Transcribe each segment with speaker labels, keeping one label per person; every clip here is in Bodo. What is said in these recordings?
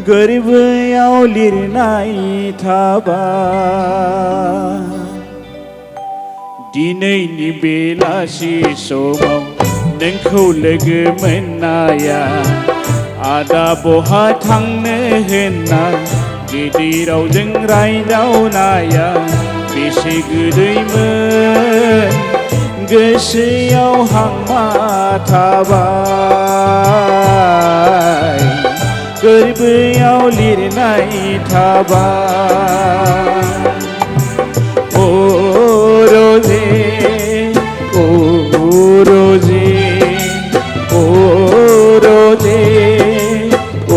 Speaker 1: गोरबोआव लिरनाय थाबाय दिनैनि बेलासि समाव नोंखौ लोगो मोननाया आदा बहा थांनो होनना गिदिराव जों रायदावनाया बेसे गोदैमोन गोसोआव हांमा थाबाय गोरबोआव लिरनाय थाबाय ओ रोजे ओ रोजे ओ रोजे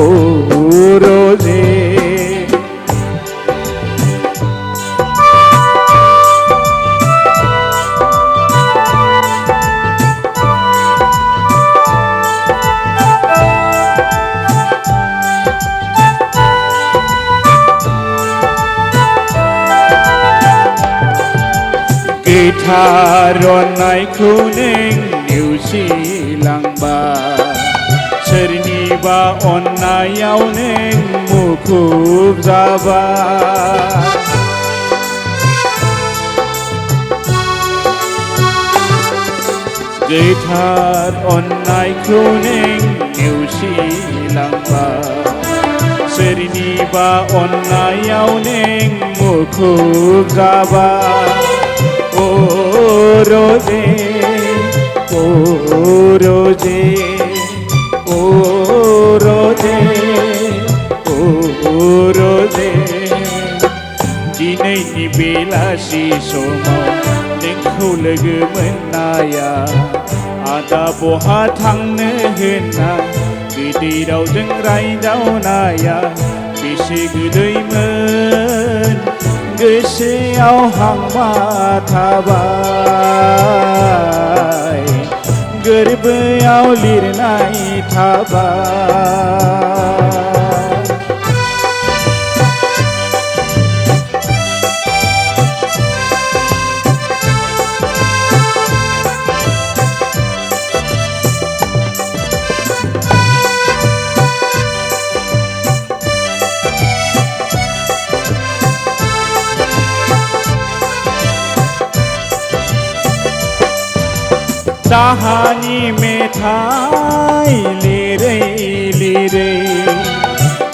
Speaker 1: ओ रोजे थारनायखौ नों नेवसिलांबाय सोरनिबा अननायाव नों मुखुब जाबाय गोथार अननायखौ नों नेवसिलांबाय सोरनिबा अननायाव नों मुखुब जाबाय ओ रोजे ओ रोजे ओ रोजे ओ रोजे दिनैनि बेलासि समाव नोंखौ लोगो मोननाया आदा बहा थांनो होनना गिदिराव जों रायदावनाया बेसे गोदैमोन गोसोआव हांमा थाबाय गोरबोआव लिरनाय थाबाय दाहानि मेथाइ लिरै लिरै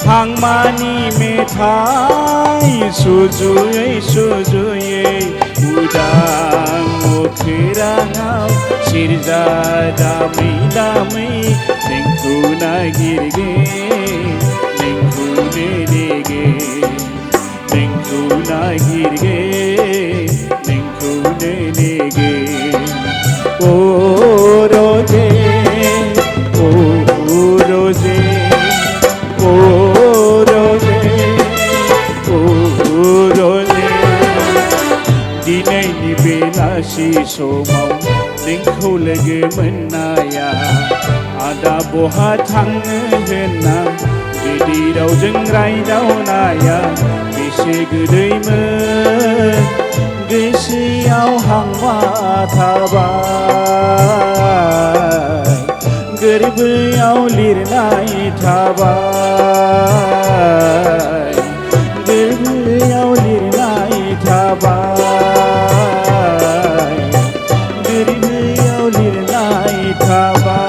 Speaker 1: हांमानि मेथाइ सुजुयै सुजुयै उदां अख्राङाव सिरजा दामै दामै नोंखौ नागिरगोन नोंखौ नेगोन नोंखौ नागिरगोन नोंखौ नेगोन ओ रोजे ओ रोजे ओ रोजे ओ रोजे दिनैनि बेलासि समाव नोंखौ लोगो मोननाया आदा बहा थांनो होनना गिदिराव जों रायदावनाया बेसे गोदैमोन गोसोआव हांमा थाबाय गोरबोआव लिरनाय थाबाय गोरबोआव लिरनाय थाबाय गोरबोआव लिरनाय थाबाय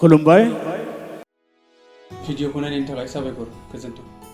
Speaker 1: खुलुमबाय
Speaker 2: भिडिअखौ नायनायनि थाखाय साबायखर गोजोन्थों।